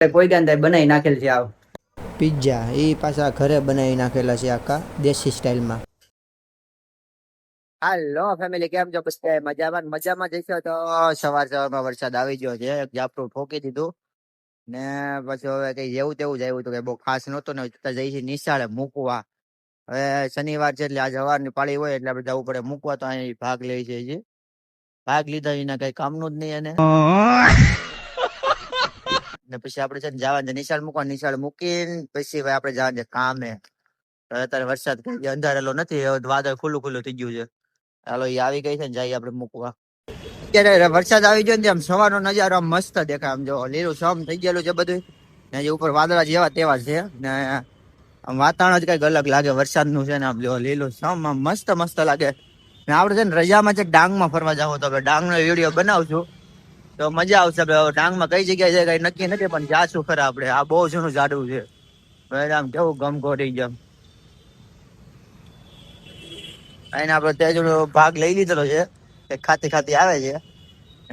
કોઈ ગાંધા બનાવી નાખેલ છે આવ પિઝા એ પાછા ઘરે બનાવી નાખેલા છે આખા દેશી સ્ટાઇલમાં. હાલો ફેમિલી, કેમ છો? બસ મજામાં મજામાં જઈશો તો સવારમાં વરસાદ આવી ગયો છે. એક ઝાપટું ઠોકી દીધું ને પછી હવે કઈ જેવું તેવું જ આવ્યું હતું કે બહુ ખાસ નહોતું ને જઈ નિશાળે મૂકવા. હવે શનિવાર છે એટલે આજે સવારની પાળી હોય એટલે આપણે જવું પડે મૂકવા. તો અહીં ભાગ લે છે. જે ભાગ લીધા એના કઈ કામનું જ નહીં એને. ને પછી આપણે છે ને જવાનું નિશાળ મૂકવા. નિશાળ મૂકીને પછી આપણે જવાનું કામે. અત્યારે વરસાદ કઈ અંધારેલો નથી, વાદળ ખુલ્લું ખુલ્લું થઈ ગયું છે. હાલો એ આવી ગઈ છે ને જઈએ આપણે મૂકવા. અત્યારે વરસાદ આવી ગયો ને આમ સવારનો નજારો આમ મસ્ત દેખાય. આમ જો લીલું સમ થઈ ગયેલું છે બધું ને જે ઉપર વાદળા જેવા તેવા છે ને આમ વાતાવરણ જ કઈક અલગ લાગે વરસાદનું છે ને. આમ જો લીલું સમ આમ મસ્ત મસ્ત લાગે. ને આપણે છે ને રજામાં છે ડાંગમાં ફરવા જાવ તો આપણે ડાંગનો વિડીયો બનાવશું તો મજા આવશે. ડાંગમાં કઈ જગ્યાએ છે કઈ નક્કી નથી પણ જાશું ખરા આપણે. આ બહુ જૂનું જાડવું છે. આમ કેવું ગમગોટી જેમ એને આપડે ત્યાં ભાગ લઈ લીધેલો છે. ખાતી ખાતી આવે છે.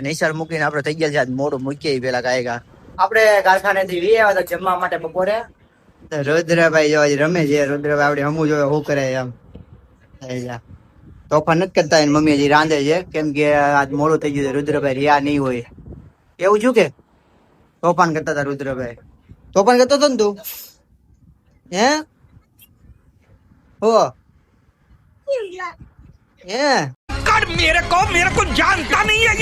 નિશાળ મૂકીને આપડે થઈ ગયા છે મોડું મૂકીએ પેલા કાયગા. આપણે કારખાને થી વી આવ્યા હતા જમવા માટે બપોરે. રુદ્રભાઈ જો રમે છે. રુદ્રભાઈ આપડે હમું જોવે શું કરે એમ તોફાન નથી કરતા. એની મમ્મી હજી રાંધે છે કેમ કે આજ મોડું થઈ ગયું છે. રુદ્રભાઈ રિયા નહીં હોય એવું છું કે તોફાન કરતા હતા. રુદ્રભાઈ તોફાન કરતો હતો ને તું હે હો मेरे को जानता नहीं है.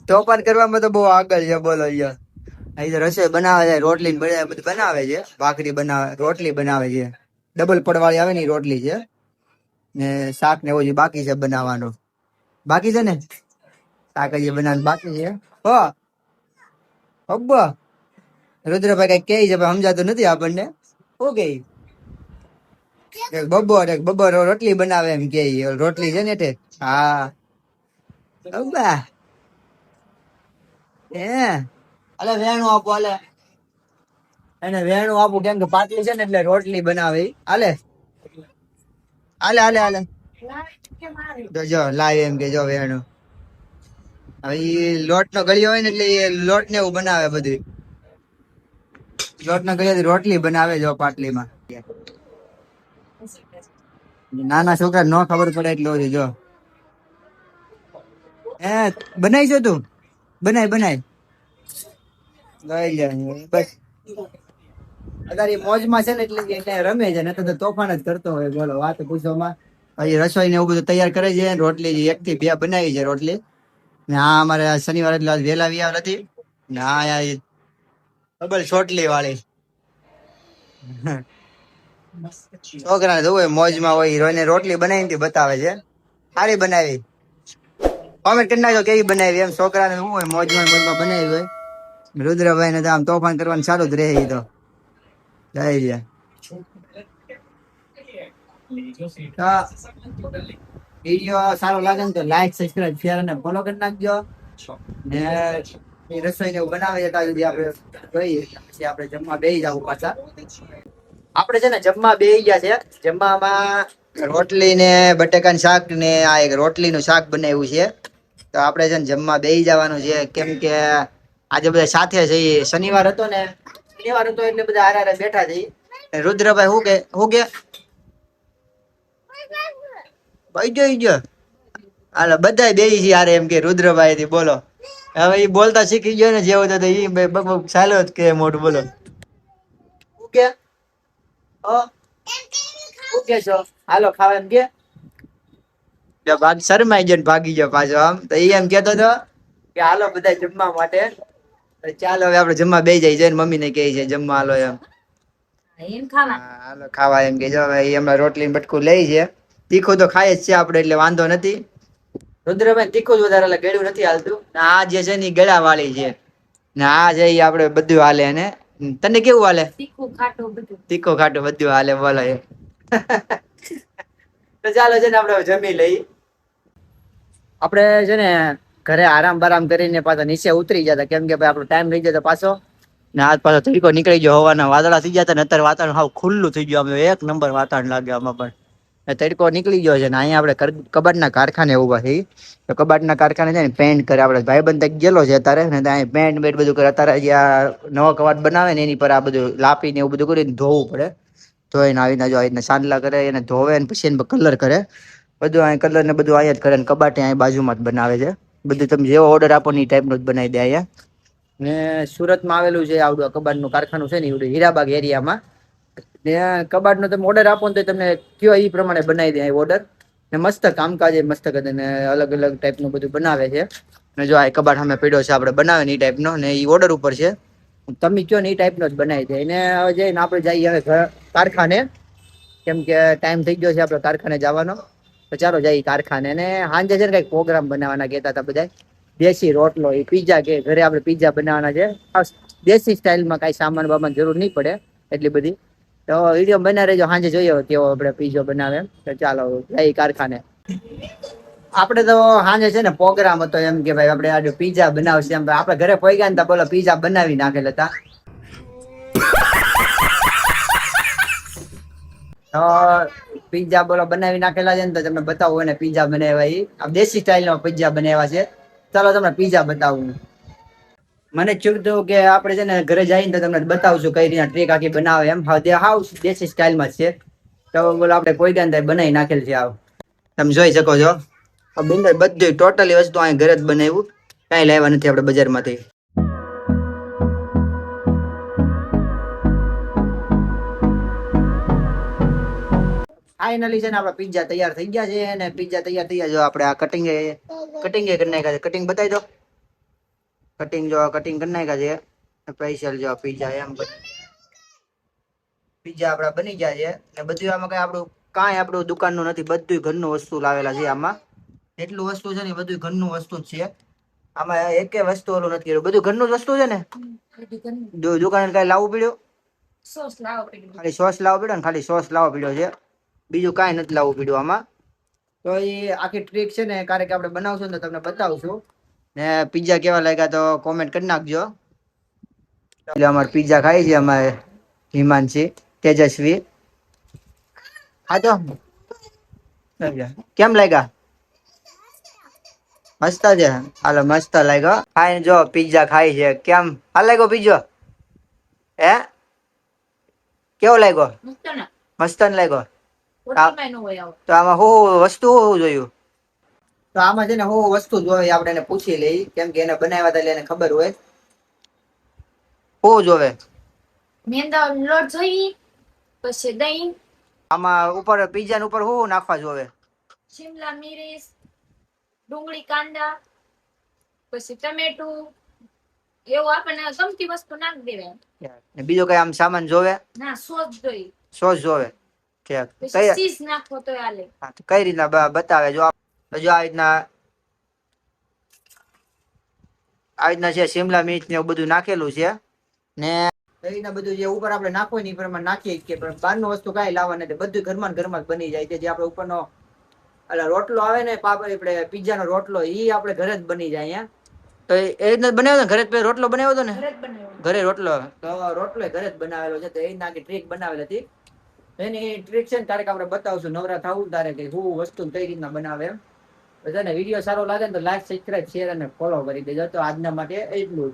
તોફાન કરવામાં તો બહુ આગળ છે. બોલો અહીં તો રસોઈ બનાવે છે. રોટલી બધું બનાવે છે. ભાખરી બનાવે, રોટલી બનાવે છે. ડબલ પડવાળી આવે ને રોટલી છે ને શાક ને એવું બાકી છે બનાવવાનું. બાકી છે ને શાક હજી બનાવવાનું બાકી છે. હો અબ્બા રુદ્રભાઈ કઈ કે છે સમજાતું નથી આપણને. શું કે બબ્બો રોટલી બનાવે એમ કે રોટલી છે ને તે. હા અબ્બા અલે વેણું આપો. અલે એને વેણું આપું કેમ કે પાટલી છે ને એટલે રોટલી બનાવે. હાલે હાલે હાલે હાલે જો લાય એમ કે જો વેણું. હવે લોટ નો ગળ્યો હોય ને એટલે એ લોટ ને એવું બનાવે. બધું લોટ ના ગળ્યાથી રોટલી બનાવે જો પાટલીમાં. નાના છોકરા નો ખબર પડે એટલો જો બનાવી છો તું. બનાય બસ અત્યારે મોજમાં છે ને એટલે રમે છે ને તો તોફાન જ કરતો હોય. બોલો વાત પૂછવામાં. હજી રસોઈ ને એવું બધું તૈયાર કરે છે. રોટલી 1 થી 2 બનાવી છે રોટલી ને. આ અમારે શનિવાર એટલે વહેલા વી આવ નથી ને. આ ડબલ ચોટલી વાળી છોકરા જોવે મોજમાં હોય. રોઈને રોટલી બનાવી બતાવે છે. સારી બનાવી. કોમેન્ટ કરી નાખજો કેવી બનાવી એમ. છોકરાને શું હોય મોજમાં બનાવી હોય. રુદ્રભાઈ ને તો આમ તોફાન કરવાનું ચાલુ જ રહે. તો જઈ વિડીયો સારો લાગે ને તો લાઈક, સબસ્ક્રાઇબ, શેર અને ફોલો કરી નાખજો. ને રસોઈ ને બનાવે છે ત્યાં સુધી આપણે જોઈએ. પછી આપણે જમવા બેસી જવું પાછા. આપણે છે ને જમવા બેસી ગયા છે. જમવામાં રોટલી ને બટેકાનું શાક ને આ એક રોટલીનું શાક બનાવ્યું છે. તો આપણે છે ને જમવા બેસી જવાનું છે કેમ કે આજે બધા સાથે જઈએ. શનિવાર હતો એટલે બધા હારે બેઠા જઈએ. રુદ્રભાઈ હું કે ભાઈ ગયો હાલો બધા બેસી છીએ યાર એમ કે રુદ્રભાઈ થી. બોલો હવે એ બોલતા શીખી ગયો ને જેવું તો એ બક ચાલો જ કે મોટું. બોલો શું કે છો હાલો ખાવા એમ કે ભાગ શરમાઈ ગયો ભાગી ગયો પાછો. આમ તો એ એમ કેતો હતો કે હાલો બધા જમવા માટે. ચાલો હવે આપડે જમવા બેસી જાય છે. મમ્મી ને કહે છે જમવા હાલો એમ. હાલો ખાવા એમ કે જો હમણાં રોટલી બટકું લઈ છે. તીખું તો ખાય જ છે આપડે એટલે વાંધો નથી. રુદ્રભાઈ તીખું જ વધારે એટલે ગળ્યું નથી હાલતું. આ જે છે ને ગળા વાળી છે ને આ છે આપડે બધું હાલે. અને તને કેવું હાલે? તીખું ખાટું બધું હાલે. બોલો તો ચાલો છે ને આપડે જમી લઈ. આપડે છે ને ઘરે આરામ બારામ કરીને પાછા નીચે ઉતરી જતા કેમ કે આપણો ટાઈમ થઈ જતો પાછો. ને આજ પાછો તરીકો નીકળી ગયો. હવાના વાદળા થઈ ગયા હતા ને અત્યારે વાતાવરણ હાવ ખુલ્લું થઈ ગયું. એક નંબર વાતાવરણ લાગે આમાં પણ. તડકો નીકળી ગયો છે ને અહીંયા આપણે કબાટના કારખાને ઊભા છીએ. તો કબાટના કારખાને છે ને પેન્ટ કરે આપણે ભાઈબંધ તક ગયેલો છે અત્યારે ને ત્યાં પેન્ટ બેન્ટ બધું કરે. અત્યારે જ્યાં નવો કબાટ બનાવે ને એની પર આ બધું લાપીને એવું બધું કરીને ધોવું પડે. ધોઈને આવી રીતના જો આવી રીતના સાંડલા કરે એને ધોવે ને પછી એને કલર કરે. બધું અહીં કલર ને બધું અહીંયા જ કરે ને કબાટ અહીં બાજુમાં જ બનાવે છે. બધું તમે જેવો ઓર્ડર આપો ને એ ટાઈપનો જ બનાવી દે અહીંયા. ને સુરતમાં આવેલું છે આવડું કબાટનું કારખાનું છે ને એવડું હીરાબાગ એરિયામાં. ને કબાટનો તમે ઓર્ડર આપો ને તો તમને કયો એ પ્રમાણે બનાવી દે ઓર્ડર. ને મસ્ત કામકાજ મસ્ત કરે ને અલગ અલગ ટાઈપનું બધું બનાવે છે. ને જો આ કબાટ સામે પડ્યો છે આપણે બનાવે ને એ ટાઈપનો ને એ ઓર્ડર ઉપર છે. તમે કયો ને એ ટાઈપનો જ બનાવી દે. એને હવે જઈને આપણે જઈએ હવે કારખાને, કેમ કે ટાઈમ થઈ ગયો છે આપણે કારખાને જવાનો. તો ચાલો જઈએ કારખાને. અને સાંજે છે ને કંઈક પ્રોગ્રામ બનાવવાના કહેતા હતા બધા. દેશી રોટલો એ પીઝા કે ઘરે આપણે પીઝા બનાવવાના છે. દેશી સ્ટાઇલમાં કાંઈ સામાન બામાન જરૂર નહીં પડે એટલી બધી. તો વિડીયો બનાવી રહેજો, સાંજે જોઈએ કેવો આપણે પીઝો બનાવે. તો ચાલો જઈએ કારખાને. આપણે તો સાંજે છે ને પ્રોગ્રામ હતો એમ કે ભાઈ આપણે આજે પીઝા બનાવશે એમ. આપણે ઘરે પહોંચ્યા ને બોલો પીઝા બનાવી નાખેલા હતા. તો પીઝા બોલો બનાવી નાખેલા છે ને તો તમને બતાવું એને પીઝા બનાવ્યા એ આ દેશી સ્ટાઇલનો પીઝા બનાવ્યા છે. ચાલો તમને પીઝા બતાવું. મને ચૂકતું કે આપણે છે ને ઘરે જઈને તો તમને બતાવશું કઈ રીતના ટ્રીક આખી બનાવે એમ. હાવ દેશી સ્ટાઇલમાં જ છે. તો બોલો આપણે કોઈ ગાંધા બનાવી નાખેલ છે. આવ તમે જોઈ શકો છો બિંદર બધું ટોટલી વસ્તુ અહીં ઘરે જ બનાવ્યું. કાંઈ લાવ્યા નથી આપણે બજારમાંથી. ફાઇનલી છે ને આપણા પીઝા તૈયાર થઈ ગયા છે. અને પીઝા તૈયાર થઈ ગયા જો આપણે આ કટિંગ કરી નાખ્યા છે. કટિંગ બતાવી દો. કટિંગ જો કટિંગ કરી નાખ્યા છે. સ્પેશિયલ જો પીઝા એમ પીઝા આપણા બની ગયા છે. ને બધું આમાં કાંઈ આપણું દુકાનનું નથી, બધું ઘરનું વસ્તુ લાવેલા છે. આમાં એટલું વસ્તુ છે ને બધું ઘરનું વસ્તુ જ છે. આમાં એક વસ્તુ ઓલું નથી કર્યું, બધું ઘરનું જ વસ્તુ છે ને. દુકાને કઈ લાવવું પડ્યું? ખાલી સોસ લાવવો પડ્યો ને ખાલી સોસ લાવવો પડ્યો છે. બીજું કાંઈ નથી લાવવું પડ્યું આમાં. તો એ આખી ટ્રીક છે ને ક્યારેક આપણે બનાવશું ને તો તમને બતાવશું. ને પીઝા કેવા લાગ્યા તો કોમેન્ટ કરી નાખજો. એટલે અમારે પીઝા ખાઈ છે અમારે હિમાંશી તેજસ્વી. હા તો કેમ લાગ્યા? મસ્ત છે. હાલો મસ્ત લાગ્યો. ખાઈને જો પીઝા ખાઈ છે. કેમ હાલ લાગ્યો પીઝો? હે કેવો લાગ્યો? મસ્ત ને લાગ્યો? તો આમાં હું વસ્તુ જોયું? તો આમાં છે ને હું વસ્તુ જોવે આપણે એને પૂછી લઈ, કેમ કે એને બનાવ્યા હતા એટલે એને ખબર હોય. શું જોવે? મેંદાનો લોટ જોઈએ, પછી દહીં, આમાં ઉપર પીઝા ઉપર શું નાખવા જોવે? શિમલા મિર્ચ, ડુંગળી, કાંદા, પછી ટમેટું, એવું આપણને ગમતી વસ્તુ નાખી દેવાય. બીજો કઈ આમ સામાન જોવે? ના, સોસ જોઈએ. સોસ જોવે. પછી ચીઝ નાખવો તો હાલે. કઈ રીતના બતાવે? જો આવી રીતના છે. શિમલા મિર્ચ ને એવું બધું નાખેલું છે. ને એના બધું જે ઉપર આપણે નાખવું ને એ પ્રમાણે નાખીએ કે બહારનું વસ્તુ કાંઈ લાવવા નથી, બધું ઘરમાં જ બની જાય છે. જે આપણે ઉપરનો રોટલો આવે ને આપણે પીઝાનો રોટલો એ આપણે ઘરે જ બની જાય અહીંયા. તો એ રીતના બનાવ્યો ને ઘરે જ રોટલો બનાવ્યો હતો ને? ઘરે રોટલો તો રોટલો ઘરે જ બનાવેલો છે. તો એ નાખી ટ્રીક બનાવેલી હતી. એની ટ્રીક છે ને ક્યારેક આપણે બતાવશું નવરા થવું તારે કે શું વસ્તુ કઈ રીતના બનાવે એમ. તો વિડીયો સારો લાગે ને તો લાઈક, સબસ્ક્રાઇબ, શેર અને ફોલો કરી દેજો. તો આજના માટે એટલું જ.